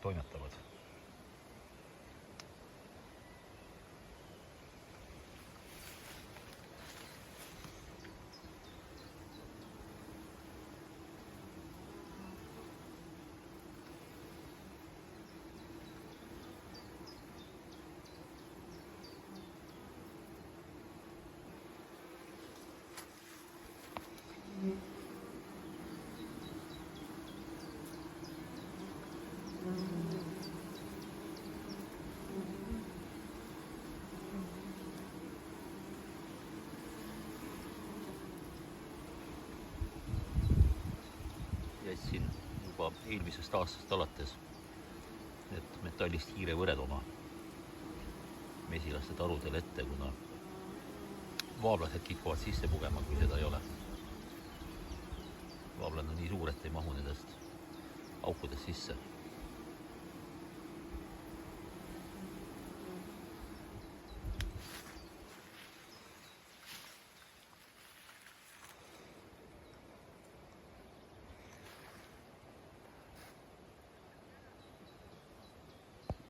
toimetavad. Jätsin juba eelmisest aastast alates need metallist hiirevõred oma mesilaste tarudel ette, kuna vaablased kipuvad sisse pugema, kui seda ei ole. Vaablad on nii suur, et ei mahu nendest aukudest sisse.